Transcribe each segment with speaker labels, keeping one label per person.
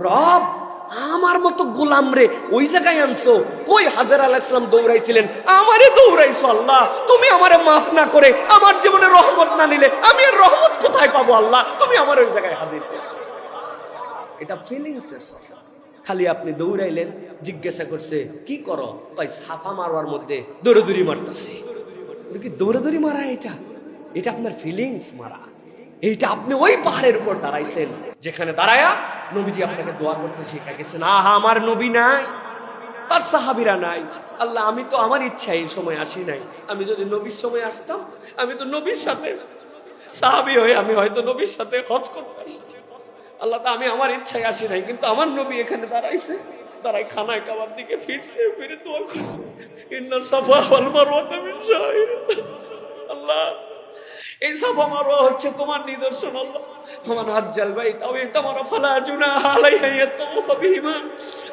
Speaker 1: রব আমার মতো গোলাম রে ওই জায়গায় আনছো, কই হাজর আলাইহিস সালাম দৌড়াইছিলেন, আমারে দৌড়াইছো আল্লাহ। তুমি আমারে মাফ না করে আমার জীবনে রহমত না নিলে আমি আর রহমত কোথায় পাবো আল্লাহ? তুমি আমার ওই জায়গায় হাজির করছো। এটা ফিলিংস এর সফর। খালি আপনি দৌড়াইলেন, জিজ্ঞাসা করছে কি করো, কই সাফা মারওয়ার মধ্যে দৌড়াদৌড়ি মারতেছি। কি দৌড়াদৌড়ি মারা? এটা আপনার ফিলিংস মারা। এইটা আপনি ওই পাহাড়ের উপর দাঁড়াইছেন যেখানে দাঁড়ায়া নবীজি আপনাকে দোয়া করতে শিখা গেছেন। আহা, আমার নবী নাই, তার সাহাবীরা নাই। আল্লাহ, আমি তো আমার ইচ্ছা এই সময় আসি নাই। আমি যদি নবীর সময় আসতাম, আমি তো নবীর সাথে সাহাবী হয়ে আমি হয়তো নবীর সাথে হজ করতে আসতাম। আল্লাহ, তা আমি আমার ইচ্ছায় আসি নাই, কিন্তু আমার নবী এখানে দাঁড়াইছে, দাঁড়াই খানায় কাবার দিকে ফিরছে, ফিরে দোয়া করছে, ইন্না সাফা ওয়াল মারওয়াতা মিন শাইরিল্লাহ। আল্লাহ, এই সাফা মারওয়া হচ্ছে তোমার নিদর্শন। আল্লাহ, ফামান হাজ্জাল বাইতা আও ইতামারা ফালা জুনাহা আলাইহি ইয়াতাওয়াফা বিহিমা।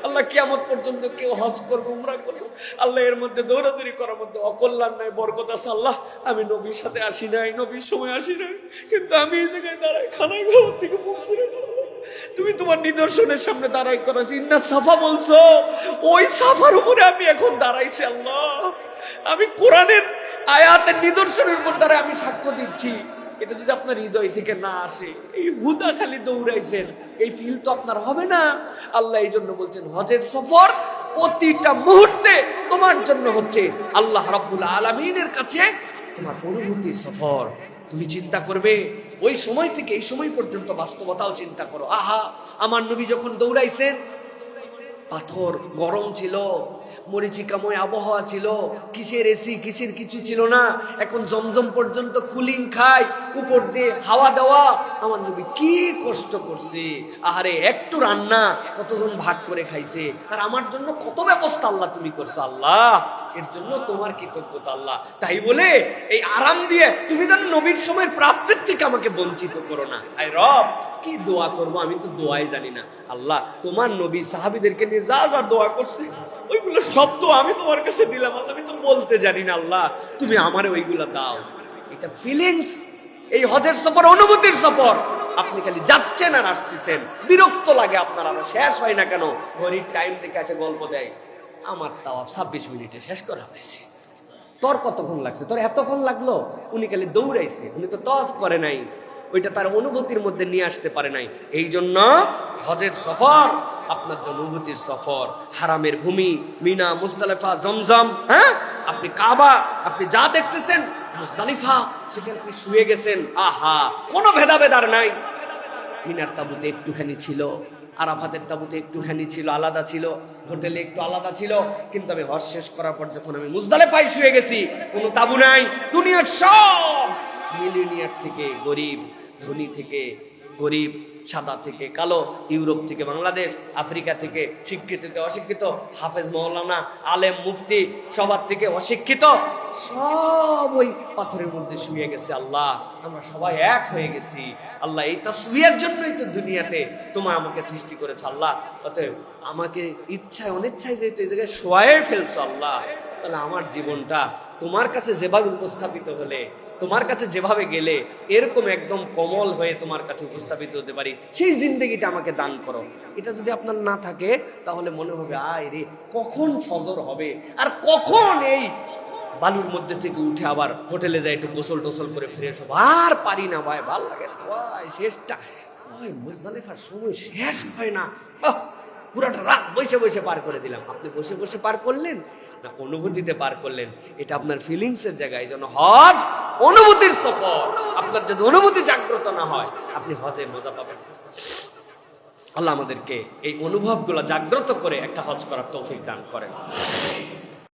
Speaker 1: আল্লাহ, কিয়ামত পর্যন্ত কেউ হজ করবে, উমরা করবে, আল্লাহ এর মধ্যে দৌড়াদৌড়ি করার মধ্যে অকল্যাণ নাই, বরকত আছে। আল্লাহ, আমি নবীর সাথে আসি নাই, নবীর সময় আসি নাই, কিন্তু আমি এই জায়গায় দাঁড়াই খানায় ঘর থেকে মুখ ফিরে তুমি তোমার নিদর্শনের সামনে দাঁড়াই করেছি। ইন্না সাফা বলছো, ওই সাফার উপরে আমি এখন দাঁড়াইছি। আল্লাহ, আমি কোরআনের আয়াতের নিদর্শনের উপর দ্বারা আমি সাক্ষ্য দিচ্ছি। এটা যদি আপনার হৃদয় থেকে না আসে, এই হুদা খালি দৌড়াইছেন, এই ফিল তো আপনার হবে না। আল্লাহ এই জন্য বলছেন হজের সফর প্রতিটা মুহূর্তে তোমার জন্য হচ্ছে আল্লাহ রাব্বুল আলামিনের কাছে তোমার অনুভূতির সফর। তুমি চিন্তা করবে ওই সময় থেকে এই সময় পর্যন্ত বাস্তবতাও চিন্তা করো। আহা, আমার নবী যখন দৌড়াইছেন, পাথর গরম ছিল, মরিচিকাময় আবহাওয়া ছিল, কিসের এসি কিসের কিছু ছিল না। এখন জমজম পর্যন্ত কুলিং খায়, উপর দিয়ে হাওয়া দেওয়া। আমার নবী কি কষ্ট করছে, আহারে একটু রান্না কতজন ভাগ করে খাইছে, আর আমার জন্য কত ব্যবস্থা আল্লাহ তুমি করছো। আল্লাহ, এর জন্য তোমার কৃতজ্ঞতা আল্লাহ। তাই বলে এই আরাম দিয়ে তুমি যেন নবীর সময়ের প্রাপ্তির থেকে আমাকে বঞ্চিত করো না। আই রব, কি দোয়া করবো আমি তো দোয়াই জানি না। আল্লাহ, তোমার নবী সাহাবীদেরকে নিয়ে যা যা দোয়া করছে ওইগুলো সব তো আমি তোমার কাছে দিলাম। আল্লাহ, আমি তো বলতে জানি না। আল্লাহ, তুমি আমারে ওইগুলা দাও। এটা ফিলিংস, এই হজের সফর অনুভূতির সফর। আপনি খালি যাচ্ছেন আর আসতেছেন, বিরক্ত লাগে আপনার, আরো শেষ হয় না কেন? ঘড়ির টাইম দেখে আছে গল্প দেয়, আমার তাও 26 মিনিটে শেষ করা হয়েছে, তোর কতক্ষণ লাগছে? তোর এতক্ষণ লাগলো? উনি খালি দৌড়াইছে, উনি তো তওয়াফ করে নাই, ওইটা তার অনুভূতির মধ্যে নিয়ে আসতে পারে নাই। এই জন্য হজের সফর আপনার জন্য অনুভূতির সফর। হারামের ভূমি মিনা, মুজদালিফা, জমজম, হ্যাঁ, আপনি কাবা, আপনি যা দেখতেছেন মুজদালিফা, সেখানে আপনি শুয়ে গেছেন। আহা, কোনো ভেদাভেদ আর নাই। মিনার তাবুতে একটুখানি ছিল, আরাফাতের তাবুতে একটুখানি ছিল, আলাদা ছিল, হোটেলে একটু আলাদা ছিল, কিন্তু আমি হজ শেষ করার পর যখন আমি মুজদালিফায় শুয়ে গেছি, কোনো তাবু নাই। দুনিয়ার সব মিলিয়নিয়ার থেকে গরিব, ধনী থেকে গরিব, সাদা থেকে কালো, ইউরোপ থেকে বাংলাদেশ, আফ্রিকা থেকে শিক্ষিত থেকে অশিক্ষিত, হাফেজ মাওলানা, আলেম মুফতি, সবার থেকে অশিক্ষিত, সব ওই পাথরের মধ্যে শুয়ে গেছে। আল্লাহ, আমরা সবাই এক হয়ে গেছি। আল্লাহ, এই তাসবিহের জন্যই তো দুনিয়াতে তোমার আমাকে সৃষ্টি করেছো। আল্লাহ, অতএব আমাকে ইচ্ছায় অনিচ্ছায় যেহেতু এই জায়গায় শোয়াই ফেলছো আল্লাহ, তাহলে আমার জীবনটা তোমার কাছে যেভাবে উপস্থাপিত হলে, তোমার কাছে যেভাবে গেলে এরকম একদম কমল হয়ে তোমার কাছে উপস্থাপিত হতে পারি, সেই জিন্দেগিটা আমাকে দান করো। এটা যদি আপনার না থাকে, তাহলে মনে হবে আয় রে, কখন ফজর হবে, আর কখন এই বালুর মধ্যে থেকে উঠে আবার হোটেলে যাই একটু গোসল টোসল করে ফ্রেশ হবো। আর পারি না ভাই, ভালো লাগে না ভাই, শেষটা ভাই মুজদালিফার সময় শেষ হয় না। পুরাটা রাত বসে বসে পার করে দিলাম। আপনি বসে বসে পার করলেন না অনুভূতিতে পার করলেন? এটা আপনার ফিলিংস এর জায়গা। এই জন্য হজ অনুভূতির সফর। আপনার যদি অনুভূতি জাগ্রত না হয়, আপনি হজে মজা পাবেন। আল্লাহ আমাদেরকে এই অনুভবগুলো জাগ্রত করে একটা হজ করার তৌফিক দান করেন।